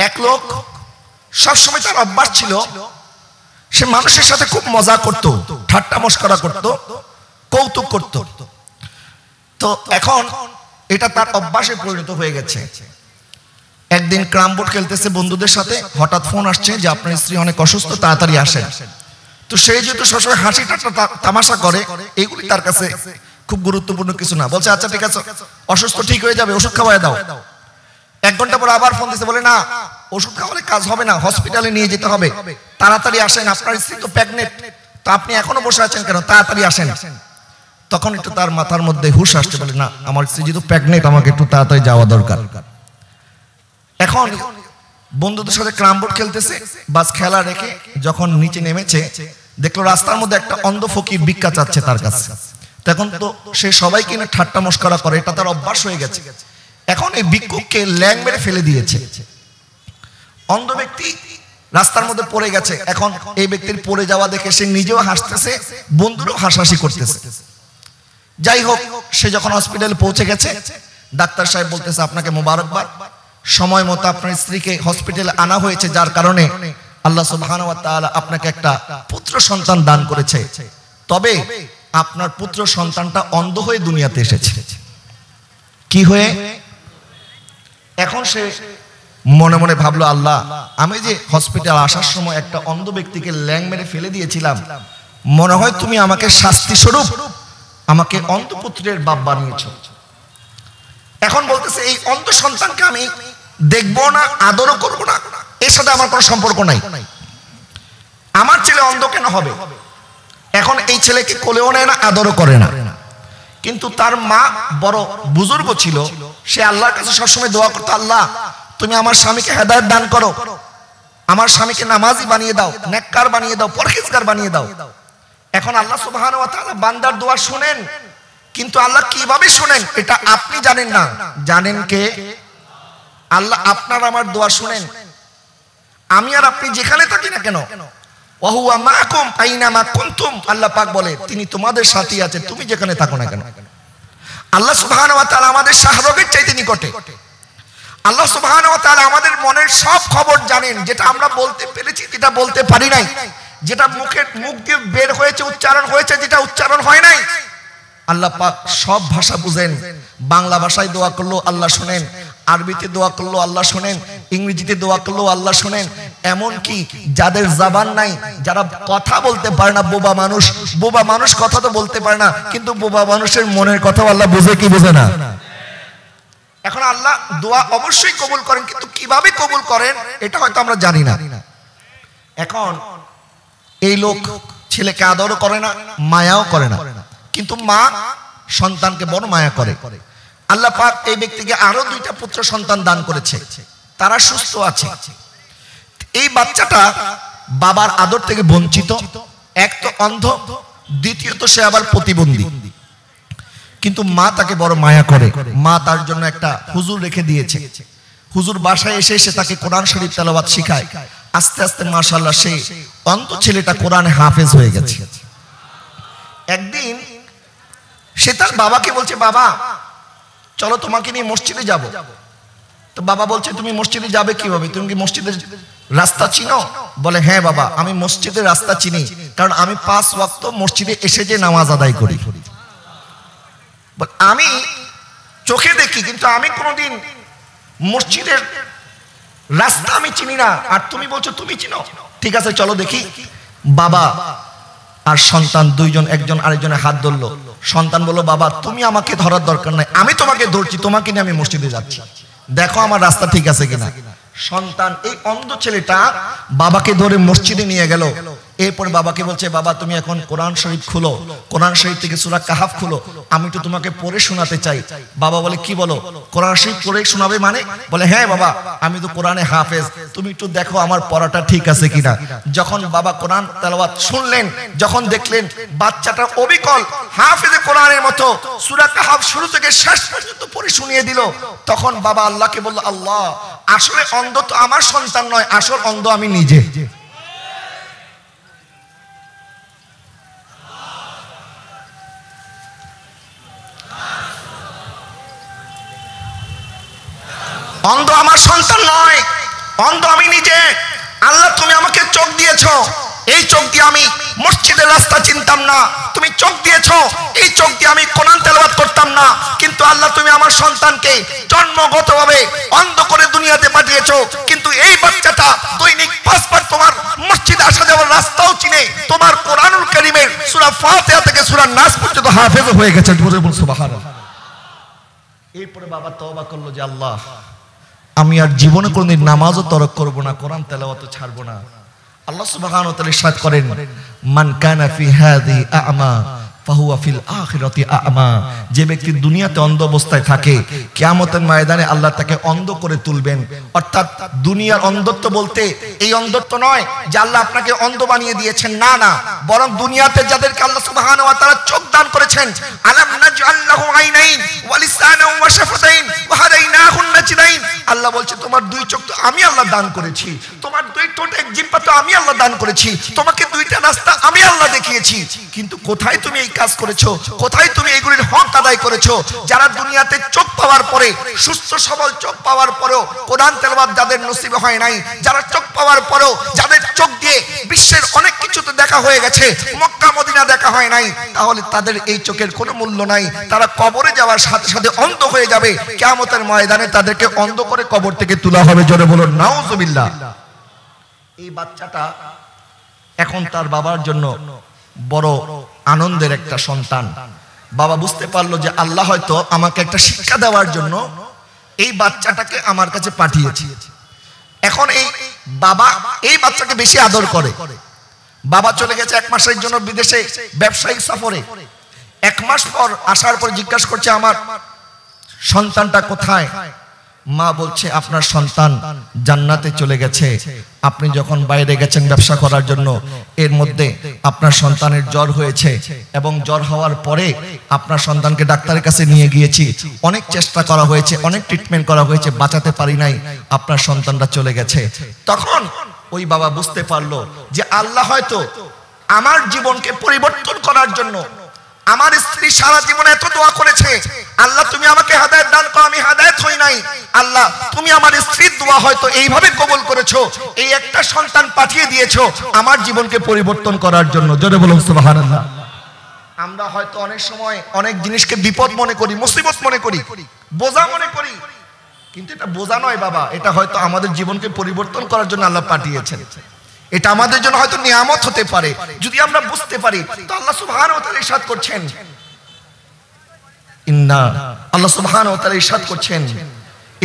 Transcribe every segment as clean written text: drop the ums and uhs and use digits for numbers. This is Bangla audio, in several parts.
এক লোক সবসময় তার অভ্যাস ছিল সে মানুষের সাথে খুব মজা করত, ঠাট্টা মশকরা করত, কৌতুক করত। তো এখন এটা তার অভ্যাসে পরিণত হয়ে গেছে। একদিন ক্যারাম বোর্ড খেলতেছে বন্ধুদের সাথে, হঠাৎ ফোন আসছে যে আপনার স্ত্রী অনেক অসুস্থ, তাড়াতাড়ি আসেন। তো সেই যেহেতু সবসময় হাসি ঠাট্টা তামাশা করে, এগুলি তার কাছে খুব গুরুত্বপূর্ণ কিছু না। বলছে আচ্ছা ঠিক আছে, অসুস্থ ঠিক হয়ে যাবে, ওষুধ খাওয়াই দাও। 1 ঘন্টা পর আবার ফোন দিতে, বলে না ওষুধ খাওয়ালে কাজ হবে না, হসপিটালে নিয়ে যেতে হবে, তাড়াতাড়ি আসেন, আপনার স্ত্রী তো প্রেগনেন্ট, তো আপনি এখনো বসে আছেন কেন, তাড়াতাড়ি আসেন। তখন একটু তার মাথার মধ্যে হুশ আসছে, বলে না আমার স্ত্রী যেহেতু প্রেগনেন্ট, আমাকে একটু তাড়াতাড়ি যাওয়া দরকার। এখন বন্ধুদের সাথে ক্যারাম বোর্ড খেলতেছে, বাস খেলা রেখে যখন নিচে নেমেছে, দেখলো রাস্তার মধ্যে একটা অন্ধ ফকির ভিক্ষা চাচ্ছে তার কাছে। তখন তো সে সবাইকে না ঠাট্টা মশকরা করে, এটা তার অভ্যাস হয়ে গেছে। এখন এই ভিক্ষুককে ল্যাং মেরে ফেলে দিয়েছে। অন্ধ ব্যক্তি রাস্তার মধ্যে পড়ে গেছে। এখন এই ব্যক্তির পড়ে যাওয়া দেখে সে নিজেও হাসতেছে, বন্ধুরও হাসাহাসি করতেছে। যাই হোক, সে যখন হসপিটালে পৌঁছে গেছে, ডাক্তার সাহেব বলতেছে আপনাকে মোবারকবাদ, সময় মতো আপনার স্ত্রীকে হসপিটালে আনা হয়েছে, যার কারণে আল্লাহ সুবহানাহু ওয়া তাআলা আপনাকে একটা পুত্র সন্তান দান করেছে। তবে আপনার পুত্র সন্তানটা অন্ধ হয়ে দুনিয়াতে এসেছে। কি হয়ে? এখন সে মনে মনে ভাবলো, আল্লাহ আমি যে হসপিটাল আসার সময় একটা অন্ধ ব্যক্তিকে ল্যাং মেরে ফেলে দিয়েছিলাম, মনে হয় তুমি আমাকে শাস্তি স্বরূপ আমাকে অন্ধ পুত্রের বাপ বানিয়েছো। এখন বলতেছে এই অন্ধ সন্তানকে আমি দেখবো না, আদরও করবো না, এর সাথে আমার কোনো সম্পর্ক নাই। আমার ছেলে অন্ধ কেন হবে? এখন এই ছেলেকে কোলেও নেয় না, আদরও করে না। কিন্তু তার মা বড় বুজুর্গ ছিল, সে আল্লাহর কাছে সবসময় দোয়া করতো, আল্লাহ তুমি আমার স্বামীকে হেদায়েত দান করো, আমার স্বামীকে নামাজি বানিয়ে দাও, নেককার বানিয়ে দাও, পরহেজগার বানিয়ে দাও। এখন আল্লাহ সুবহানাহু ওয়া তাআলা বান্দার দোয়া শুনেন, কিন্তু আল্লাহ কিভাবে শুনেন এটা আপনি জানেন না, জানেন কে? আল্লাহ আপনার আমার দোয়া শুনেন। আমি আর আপনি যেখানে থাকি না কেন, ওয়া হুয়া মাআকুম আইনামা কুনতুম, আল্লাহ পাক বলে তিনি তোমাদের সাথেই আছে, তুমি যেখানে থাকো না কেন। আল্লাহ সুবহানাহু ওয়া তাআলা আমাদের শাহরগের চাইতে নিকটে। আল্লাহ সুবহানাহু ওয়া তাআলা আমাদের মনের সব খবর জানেন, যেটা আমরা বলতে পেরেছি, যেটা বলতে পারি নাই, যেটা মুখ দিয়ে বের হয়েছে, উচ্চারণ হয়েছে, যেটা উচ্চারণ হয় নাই। আল্লাহ পাক সব ভাষা বুঝেন। বাংলা ভাষায় দোয়া করলো আল্লাহ শুনেন, আরবিতে দোয়া করলো আল্লাহ শুনেন, ইংরেজিতে দোয়া করলো আল্লাহ শুনেন। এমন কি যাদের জবান নাই, যারা কথা বলতে পারে না, বোবা মানুষ কথা তো বলতে পারে না, কিন্তু বোবা মানুষের মনের কথা আল্লাহ বুঝে কি বুঝে না। এখন আল্লাহ দোয়া অবশ্যই কবুল করেন, কিন্তু কিভাবে কবুল করেন এটা হয়তো আমরা জানি না। এখন এই লোক ছেলেকে আদরও করে না, মায়াও করে না, কিন্তু মা সন্তানকে বড় মায়া করে। আল্লাহ পাক এই ব্যক্তিকে আরো 2টা পুত্র সন্তান দান করেছে, তারা সুস্থ আছে। এই বাচ্চাটা বাবার আদর থেকে বঞ্চিত, এক তো অন্ধ, দ্বিতীয়ত সে আবার প্রতিবন্ধী, কিন্তু মা তাকে বড় মায়া করে। মা তার জন্য একটা হুজুর রেখে দিয়েছে। হুজুর বাসায় এসে এসে তাকে কোরআন শরীফ তেলাওয়াত শিখায়। আস্তে আস্তে মাশাআল্লাহ সে অন্ধ ছেলেটা কোরআনে হাফেজ হয়ে গেছে। একদিন সে তার বাবাকে বলছে, বাবা চলো তোমাকে নিয়ে মসজিদে যাব। তো বাবা বলছে, তুমি মসজিদে যাবে কিভাবে, তুমি কি মসজিদের রাস্তা চিনো? বলে, হ্যাঁ বাবা আমি মসজিদের রাস্তা চিনি, কারণ আমি 5 ওয়াক্ত মসজিদে এসে যে নামাজ আদায় করি। আমি চোখে দেখি, কিন্তু আমি কোনোদিন মসজিদের রাস্তা আমি চিনি না, আর তুমি বলছো তুমি চিনো, ঠিক আছে চলো দেখি। বাবা আর সন্তান দুইজন একজন আরেকজনের হাত ধরলো। সন্তান বলল, বাবা তুমি আমাকে ধরার দরকার নাই, আমি তোমাকে ধরছি, তোমাকে নিয়ে আমি মসজিদে যাচ্ছি, দেখো আমার রাস্তা ঠিক আছে কিনা। সন্তান এই অন্ধ ছেলেটা বাবাকে ধরে মসজিদে নিয়ে গেল। এরপরে বাবাকে বলছে, বাবা তুমি এখন কোরআন শরীফ খুলো, কোরআন শরীফ থেকে সূরা কাহাফ খুলো, আমি একটু তোমাকে পড়ে শোনাতে চাই। বাবা বলে, কি বলো, কোরআন শরীফ পড়ে শোনাবে মানে? বলে, হ্যাঁ বাবা আমি তো কোরআনে হাফেজ, তুমি একটু দেখো আমার পড়াটা ঠিক আছে কিনা। যখন বাবা কোরআন তেলাওয়াত শুনলেন, যখন দেখলেন বাচ্চাটা অবিকল হাফেজে কোরআনের মতো সূরা কাহাফ শুরু থেকে শেষ পর্যন্ত পড়ে শুনিয়ে দিল, তখন বাবা আল্লাহকে বলল, আল্লাহ আসলে অন্ধ তো আমার সন্তান নয়, আসল অন্ধ আমি নিজে। অন্ধ আমার সন্তান নয়, অন্ধ আমি নিজে। আল্লাহ তুমি আমাকে চোখ দিয়েছো, এই চোখ দিয়ে আমি মসজিদের রাস্তা চিনতাম না। তুমি চোখ দিয়েছো, এই চোখ দিয়ে আমি কোরআন তেলাওয়াত করতাম না। কিন্তু আল্লাহ তুমি আমার সন্তানকে জন্মগতভাবে অন্ধ করে দুনিয়াতে পাঠিয়েছো, কিন্তু এই বাচ্চাটা দৈনিক 5 বার তোমার মসজিদে আসা যাওয়ার রাস্তাও চিনে, তোমার কোরআনুল কারীমের সূরা ফাতিহা থেকে সূরা নাস পর্যন্ত হাফেজ হয়ে গেছে। সুবহানাল্লাহ। এরপরে বাবা তওবা করলো যে আল্লাহ আমি আর জীবনে কোনদিন নামাজও তরক করব না, কোরআন তেলাওয়াতও ছাড়বো না। আল্লাহ সুবহানাহু ওয়া তাআলা ইরশাদ করেন, মান কানা ফি হাযিহি আ'মা ফাহুয়া ফিল আখিরাতি আ'মা। যে ব্যক্তি দুনিয়াতে অন্ধ অবস্থায় থাকে, কিয়ামতের ময়দানে আল্লাহ তাকে অন্ধ করে তুলবেন। অর্থাৎ দুনিয়ার অন্ধত্ব বলতে এই অন্ধত্ব নয় যে আল্লাহ আপনাকে অন্ধ বানিয়ে দিয়েছেন, না না, বরং দুনিয়াতে যাদেরকে আল্লাহ সুবহানাহু ওয়া তাআলা চোখ দান করেছেন, আলাম নাজআল লাহু আইনাইন ওয়া লিসানান ওয়া শাফাতাইন ওয়া হাদাইনাহুন নাজদাইন। আল্লাহ বলছে তোমার 2 চোখ তো আমি আল্লাহ দান করেছি, তোমার 2 ঠোঁট এক জিহ্বা তো আমি আল্লাহ দান করেছি, তোমাকে 2টা রাস্তা আমি আল্লাহ দেখিয়েছি। কিন্তু কোথায় তুমি এই কাজ করেছো, কোথায় তুমি এগুলির হক আদায় করেছো? যারা দুনিয়াতে চোখ পাওয়ার পরে, সুস্থ সবল চোখ পাওয়ার পরেও কোরআন তেলাওয়াত যাদের নসিব হয় নাই, যারা চোখ পাওয়ার পরেও যাদের চোখ দিয়ে বিশ্বের অনেক কিছুতে দেখা হয়ে গেছে, মক্কা মদিনা দেখা হয় নাই, তাহলে তাদের এই চোখের কোনো মূল্য নাই। তারা কবরে যাওয়ার সাথে সাথে অন্ধ হয়ে যাবে। কিয়ামতের ময়দানে তাদেরকে অন্ধ করে কবর থেকে তোলা হবে। জোরে বলুন নাউজুবিল্লাহ। এই বাচ্চাটা এখন তার বাবার জন্য বড় আনন্দের একটা সন্তান। বাবা বুঝতে পারলো যে আল্লাহ হয়তো আমাকে একটা শিক্ষা দেওয়ার জন্য এই বাচ্চাটাকে আমার কাছে পাঠিয়েছে। এখন এই বাবা এই বাচ্চাকে বেশি আদর করে। বাবা চলে গেছে 1 মাসের জন্য বিদেশে ব্যবসায়িক সফরে। 1 মাস পর আসার পর জিজ্ঞাসা করছে আমার সন্তানটা কোথায়? মা বলছে আপনার সন্তান জান্নাতে চলে গেছে। আপনি যখন বাইরে গেছেন ব্যবসা করার জন্য, এর মধ্যে আপনার সন্তানের জ্বর হয়েছে এবং জ্বর হওয়ার পরে আপনার সন্তানকে ডাক্তারের কাছে নিয়ে গিয়েছি, অনেক চেষ্টা করা হয়েছে, অনেক ট্রিটমেন্ট করা হয়েছে, বাঁচাতে পারি নাই, আপনার সন্তানটা চলে গেছে। তখন ওই বাবা বুঝতে পারলো যে আল্লাহ হয়তো আমার জীবনকে পরিবর্তন করার জন্য, আমার স্ত্রী সারা জীবনে এত দোয়া করেছে, আল্লাহ তুমি আমাকে হেদায়েত দান করো, আমি হেদায়েত হই নাই, আল্লাহ তুমি আমার স্ত্রীর দোয়া হয়তো এইভাবে কবুল করেছো, এই একটা সন্তান পাঠিয়ে দিয়েছো আমার জীবনকে পরিবর্তন করার জন্য। জোরে বলুন সুবহানাল্লাহ। আমরা হয়তো অনেক সময় অনেক জিনিসকে বিপদ মনে করি, মুসিবত মনে করি, বোঝা মনে করি, কিন্তু এটা বোঝা নয় বাবা, এটা হয়তো আমাদের জীবনকে পরিবর্তন করার জন্য আল্লাহ পাঠিয়েছেন। এটা আমাদের জন্য হয়তো নিয়ামত হতে পারে যদি আমরা বুঝতে পারি। তো আল্লাহ সুবহানাহু ওয়া তাআলা ইরশাদ করছেন, আল্লাহ সুবহানাহু ওয়া তাআলা ইরশাদ করছেন,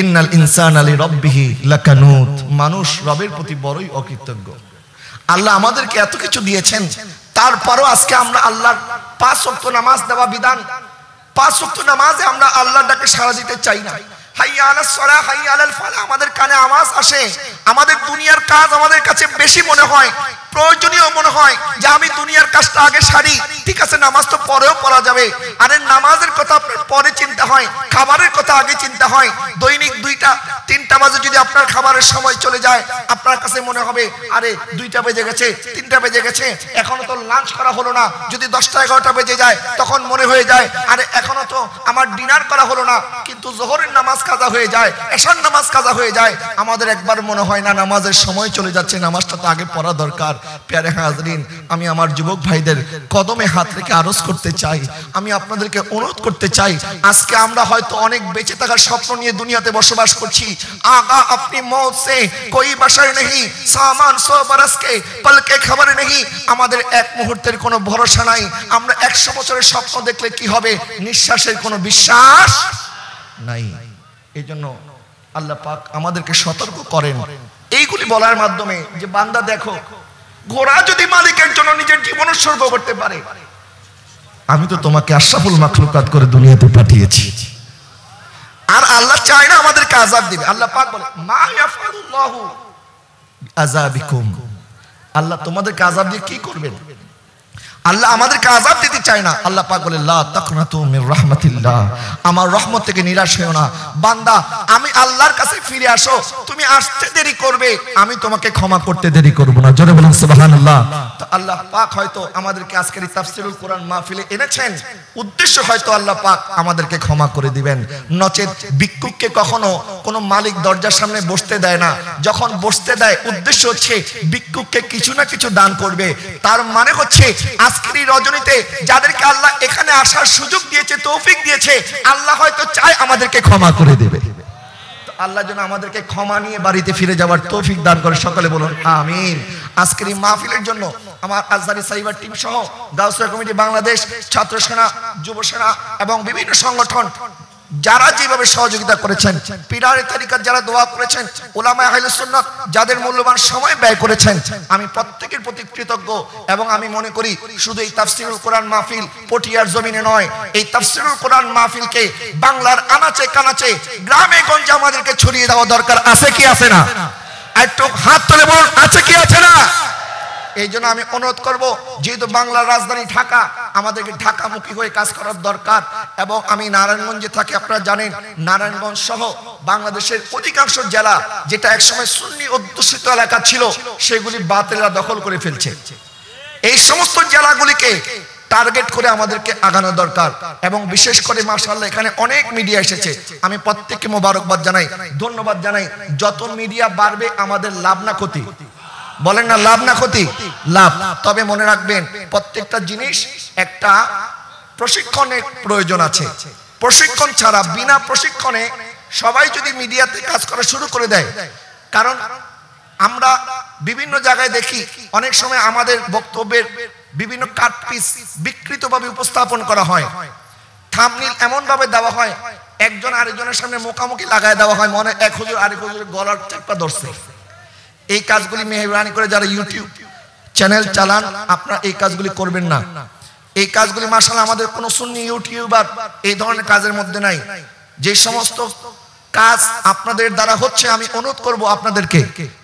ইন্নাল ইনসানা লিরাব্বিহি লাকানুত। মানুষ রবের প্রতি বড়ই অকৃতজ্ঞ। আল্লাহ আমাদেরকে এত কিছু দিয়েছেন, তারপরও আজকে আমরা আল্লাহর 5 ওয়াক্ত নামাজ দেওয়া বিধান, 5 ওয়াক্ত নামাজে আমরা আল্লাহর ডাকে সাড়া দিতে চাই না। হাইয়া আলাস সালাহ, হাইয়া আলাল ফালাহ আমাদের কানে আওয়াজ আসে, আমাদের দুনিয়ার কাজ আমাদের কাছে বেশি মনে হয়, প্রয়োজনীয় মনে হয় যে আমি দুনিয়ার কাজটা আগে সারি। ঠিক আছে, নামাজ তো পরেও পড়া যাবে, আরে নামাজের কথা আপনার পরে চিন্তা হয়, খাবারের কথা আগে চিন্তা হয়। দৈনিক 2টা 3টা বাজে যদি আপনার খাবারের সময় চলে যায়, আপনার কাছে মনে হবে আরে 2টা বেজে গেছে, 3টা বেজে গেছে, এখনো তো লাঞ্চ করা হলো না। যদি 10টা 11টা বেজে যায় তখন মনে হয়ে যায় আরে এখনো তো আমার ডিনার করা হলো না। কিন্তু যোহরের নামাজ কাজা হয়ে যায়, এশার নামাজ কাজা হয়ে যায়, আমাদের একবার মনে হয় না নামাজের সময় চলে যাচ্ছে, নামাজটা তো আগে পড়া দরকার। প্যারে হাজরিন, আমি আমার যুবক ভাইদের কদমে হাত রেখে আরজ করতে চাই, আমি আপনাদেরকে অনুরোধ করতে চাই, আজকে আমরা হয়তো অনেক বেঁচে থাকার স্বপ্ন নিয়ে দুনিয়াতে বসবাস করছি। আগা আপনি মौत से कोई बशर नहीं, सामान 100 बरस के पल के खबर नहीं। আমাদের এক মুহূর্তের কোনো ভরসা নাই। আমরা 100 বছরের স্বপ্ন দেখলে কি হবে, নিঃশ্বাসের কোনো বিশ্বাস নাই। এই জন্য আল্লাহ পাক আমাদেরকে সতর্ক করেন এইগুলি বলার মাধ্যমে যে বান্দা দেখো, ঘোড়া যদি মালিকের জন্য নিজের জীবন উৎসর্গ করতে পারে, আমি তো তোমাকে আশরাফুল মাখলুকাত করে দুনিয়াতে পাঠিয়েছি। আর আল্লাহ চায় না আমাদেরকে আযাব দিবে। আল্লাহ পাক বলে মা ইয়াফালুল্লাহু আযাবিকুম, আল্লাহ তোমাদেরকে আযাব দিয়ে কি করবেন? আল্লাহ আমাদেরকে আযাব দিতে চায় না। আল্লাহ পাক বলে লা তাকনাতু মির রাহমাতিল্লাহ, আমার রহমত থেকে নিরাশ হয়ো না বান্দা, আমি আল্লাহর কাছে ফিরে আসো, তুমি আসতে দেরি করবে, আমি তোমাকে ক্ষমা করতে দেরি করব না। জোরে বলুন সুবহানাল্লাহ। তো আল্লাহ পাক হয়তো আমাদেরকে আজকের এই তাফসীরুল কোরআন মাহফিলে এনেছেন, উদ্দেশ্য হয়তো আল্লাহ পাক আমাদেরকে ক্ষমা করে দিবেন। নচেত ভিক্ষুককে কখনো কোনো মালিক দরজার সামনে বসতে দেয় না, যখন বসতে দেয় উদ্দেশ্য হচ্ছে ভিক্ষুককে কিছু না কিছু দান করবে। তার মানে হচ্ছে আজকের এই রজনীতে যাদেরকে আল্লাহ এখানে আসার সুযোগ দিয়েছে, তৌফিক দিয়েছে, আল্লাহ হয়তো চায় আমাদেরকে ক্ষমা করে দেবে। আল্লাহ যেন আমাদেরকে ক্ষমা নিয়ে বাড়িতে ফিরে যাওয়ার তৌফিক দান করে, সকলে বলুন আমিন। আজকের এই মাহফিলের জন্য আমার আজহারি সাইবার টিম সহ গাউসিয়া কমিটি বাংলাদেশ, ছাত্র সেনা, যুব সেনা এবং বিভিন্ন সংগঠন যারা যেভাবে সহযোগিতা করেছেন, পীরারে তারিকাত যারা দোয়া করেছেন, উলামায়ে আহলে সুন্নাত যাদের মূল্যবান সময় ব্যয় করেছেন, আমি প্রত্যেকের প্রতি কৃতজ্ঞ। এবং আমি মনে করি শুধু এই তাফসীরুল কোরআন মাহফিল পটিয়ার জমিনে নয়, এই তাফসীরুল কোরআন মাহফিলকে বাংলার আনাচে কানাচে, গ্রামে গঞ্জে আমাদেরকে ছড়িয়ে দেওয়া দরকার। আছে কি আছে না? একটু হাত তুলে বলুন আছে কি আছে না? এই জন্য আমি অনুরোধ করব, যেহেতু বাংলার রাজধানী ঢাকা, আমাদেরকে ঢাকামুখী হয়ে কাজ করার দরকার। এবং আমি নারায়ণগঞ্জে থাকি, আপনারা জানেন নারায়ণগঞ্জ সহ বাংলাদেশের অধিকাংশ জেলা যেটা একসময় সুন্নি অধ্যুষিত এলাকা ছিল, সেগুলি বাতিলরা দখল করে ফেলছে। এই সমস্ত জেলাগুলিকে টার্গেট করে আমাদেরকে আগানো দরকার। এবং বিশেষ করে মাশাআল্লাহ এখানে অনেক মিডিয়া এসেছে, আমি প্রত্যেককে মোবারকবাদ জানাই, ধন্যবাদ জানাই। যত মিডিয়া বাড়বে আমাদের লাভ না ক্ষতি? বলেন না লাভ না ক্ষতি? লাভ। তবে মনে রাখবেন প্রত্যেকটা জিনিস একটা প্রশিক্ষণের প্রয়োজন আছে। প্রশিক্ষণ ছাড়া, বিনা প্রশিক্ষণে সবাই যদি মিডিয়াতে কাজ করা শুরু করে দেয়, কারণ আমরা বিভিন্ন জায়গায় দেখি অনেক সময় আমাদের বক্তব্যের বিভিন্ন কাট পিস বিকৃতভাবে উপস্থাপন করা হয়, থাম্বনেইল এমন ভাবে দেওয়া হয়, একজন আরেকজনের সামনে মুখামুখি লাগায় দেওয়া হয়, মনে এক হুজুর আরেক হুজুরের গলার চাপা ধরছে। এই কাজগুলি মেহেরবানি করে যারা ইউটিউব চ্যানেল চালান, আপনারা এই কাজগুলি করবেন না। এই কাজগুলি মাশাআল্লাহ আমাদের কোন সুন্নি ইউটিউবার এই ধরনের কাজের মধ্যে নাই। যে সমস্ত কাজ আপনাদের দ্বারা হচ্ছে, আমি অনুরোধ করব আপনাদেরকে,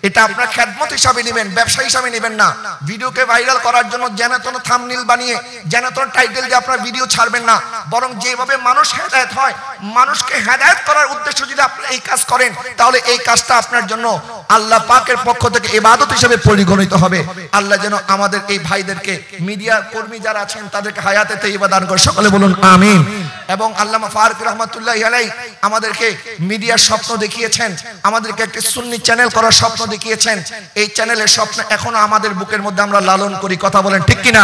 এটা আপনারা খেদমত হিসাবে নেবেন, ব্যবসা হিসাবে নেবেন না। ভিডিওকে ভাইরাল করার জন্য যেন তেন থাম্বনেইল বানিয়ে, যেন তেন টাইটেল দিয়ে আপনারা ভিডিও ছাড়বেন না। বরং যেভাবে মানুষ হেদায়েত হয়, মানুষকে হেদায়েত করার উদ্দেশ্য যদি আপনি এই কাজ করেন, তাহলে এই কাজটা আপনার জন্য আল্লাহ পাকের পক্ষ থেকে ইবাদত হিসেবে পরিগণিত হবে। আল্লাহ যেন আমাদের এই ভাইদেরকে, মিডিয়া কর্মী যারা আছেন, তাদেরকে হায়াতে তাইয়্যিবা দান করে, সকলে বলুন আমিন। এবং আল্লামা ফারুক রহমাতুল্লাহি আলাইহি আমাদেরকে মিডিয়ার স্বপ্ন দেখিয়েছেন, আমাদেরকে একটি সুন্নি চ্যানেল করার স্বপ্ন দেখিয়েছেন। এই চ্যানেলের স্বপ্ন এখনো আমাদের বুকের মধ্যে আমরা লালন করি, কথা বলেন ঠিক কিনা?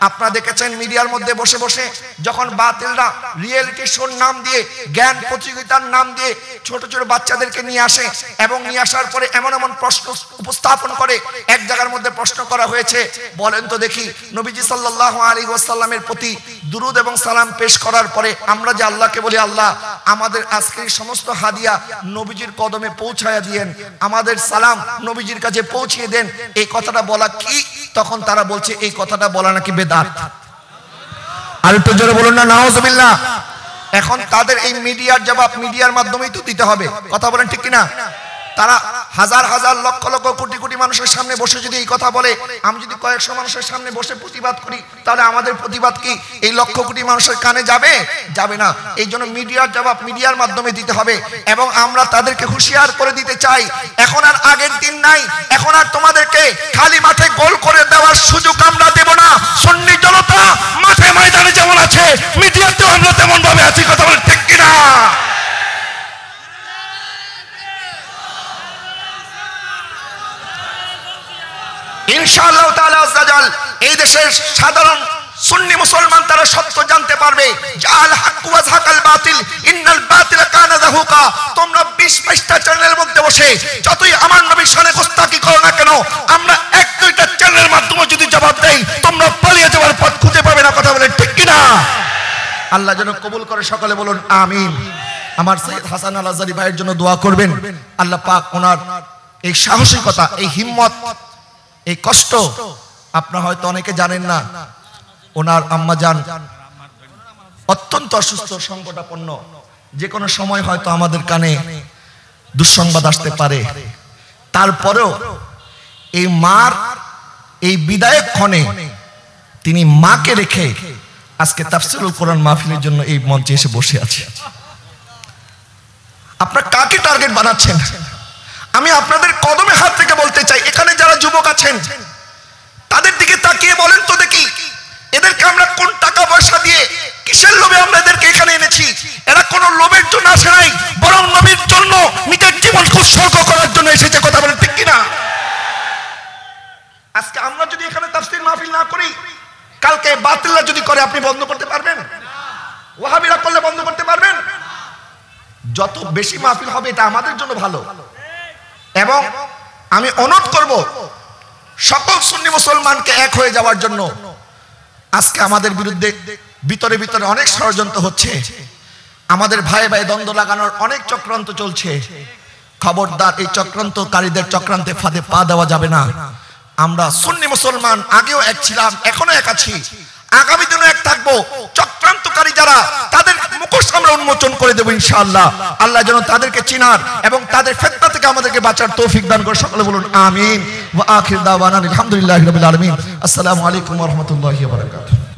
আপনারা দেখেছেন মিডিয়ার মধ্যে বসে বসে যখন বাতিলরা রিয়েলিটি শোর নাম দিয়ে, জ্ঞান প্রতিযোগিতার নাম দিয়ে ছোট ছোট বাচ্চাদেরকে নিয়ে আসে, এবং নিয়ে আসার পরে এমন এমন প্রশ্ন উপস্থাপন করে। এক জায়গার মধ্যে প্রশ্ন করা হয়েছে, বলেন তো দেখি, নবীজি সাল্লাল্লাহু আলাইহি ওয়াসাল্লামের প্রতি দুরুদ এবং সালাম পেশ করার পরে আমরা যে আল্লাহকে বলি, আল্লাহ আমাদের আজকের সমস্ত হাদিয়া নবীজির কদমে পৌঁছায়া দিয়েন, আমাদের সালাম নবীজির কাছে পৌঁছিয়ে দেন, এই কথাটা বলা কি? তখন তারা বলছে এই কথাটা বলা নাকি বেদাত। আর একটু জোরে বলুন না নাউজুবিল্লাহ। এখন তাদের এই মিডিয়ার জবাব মিডিয়ার মাধ্যমেই তো দিতে হবে, কথা বলেন ঠিক কিনা? তারা হাজার হাজার লক্ষ লক্ষ কোটি কোটি মানুষের সামনে বসে যদি এই কথা বলে, আমি যদি কয়েকশো মানুষের সামনে বসে প্রতিবাদ করি, তাহলে আমাদের প্রতিবাদ কি এই লক্ষ কোটি মানুষের কানে যাবে? যাবে না। এই জন্য মিডিয়ার জবাব মিডিয়ার মাধ্যমে দিতে হবে। এবং আমরা তাদেরকে হুঁশিয়ার করে দিতে চাই, এখন আর আগের দিন নাই, এখন আর তোমাদেরকে খালি মাঠে গোল করে দেওয়ার সুযোগ আমরা দেব না। সুন্নি জনতা মাঠে ময়দানে যেমন আছে, মিডিয়াতেও আমরা তেমন ভাবে আছি, কথা বলেন ঠিক কিনা? ইনশাআল্লাহ তাআলা আজ্জাজাল এই দেশের সাধারণ সুন্নি মুসলমান তারা সত্য জানতে পারবে। জাল হক ওয়া যাকাল বাতিল ইন্নাল বাতিল কানা যাহুকা। তোমরা 20-22টা চ্যানেলের মধ্যে বসে যতই আমার নবীর শানে গোস্তাকি করো না কেন, আমরা এক দুইটা চ্যানেলের মাধ্যমে যদি জবাব দেই, তোমরা পালিয়ে যাওয়ার পথ খুঁজে পাবে না, কথা বলেন ঠিক কিনা? আল্লাহ যেন কবুল করে, সকলে বলুন আমিন। আমার সৈয়দ হাসান আল আজহারি ভাইয়ের জন্য দোয়া করবেন। আল্লাহ পাক ওনার এই সাহসিকতা, এই হিম্মত, এই কষ্ট, আপনারা হয়তো অনেকে জানেন না, ওনার আম্মাজান অত্যন্ত অসুস্থ, সংকটাপন্ন, যে কোনো সময় হয়তো আমাদের কানে দুঃসংবাদ আসতে পারে। তারপরেও এই মার এই বিদায়ক ক্ষণে তিনি মাকে রেখে আজকে তাফসীরুল কোরআন মাহফিলের জন্য এই মঞ্চে এসে বসে আছে। আপনারা কাকে টার্গেট বানাচ্ছেন? আমি আপনাদের কদমে হাত থেকে বলতে চাই, এখানে যারা যুবক আছেন তাদের দিকে তাকিয়ে বলেন তো দেখি, এদেরকে আমরা কোন টাকা পয়সা দিয়ে কিসের লোভে আমরা এদেরকে এখানে এনেছি? এরা কোনো লোভের জন্য আসে নাই, বরং নবীর জন্য নিজের জীবন উৎসর্গ করার জন্য এসেছে। কথা বলেন ঠিক কিনা? আজকে আমরা যদি এখানে তাফসীর মাহফিল না করি, কালকে বাতিলরা যদি করে আপনি বন্ধ করতে পারবেন? ওয়াহাবিরা করলে বন্ধ করতে পারবেন? যত বেশি মাহফিল হবে এটা আমাদের জন্য ভালো। এবং আমি অনুরোধ করব সকল সুন্নি মুসলমানকে এক হয়ে যাওয়ার জন্য। আজকে আমাদের বিরুদ্ধে ভিতরে ভিতরে অনেক ষড়যন্ত্র হচ্ছে, আমাদের ভাই ভাই দ্বন্দ্ব লাগানোর অনেক চক্রান্ত চলছে। খবরদার, এই চক্রান্তকারীদের চক্রান্তে ফাঁদে পা দেওয়া যাবে না। আমরা সুন্নি মুসলমান আগেও এক ছিলাম, এখনো এক আছি, আগামী দিনে এক থাকবো। চক্রান্তকারী যারা, তাদের মুখোশ আমরা উন্মোচন করে দেবো ইনশাআল্লাহ। আল্লাহ যেন তাদেরকে চিনার এবং তাদের ফিতনা থেকে আমাদেরকে বাঁচার তৌফিক দান করে। সকলে বলুন আমিন। ওয়া আখির দাওয়ানা আলহামদুলিল্লাহি রাব্বিল আলামিন। আসসালামু আলাইকুম ওয়া রাহমাতুল্লাহি ওয়া বারাকাতুহু।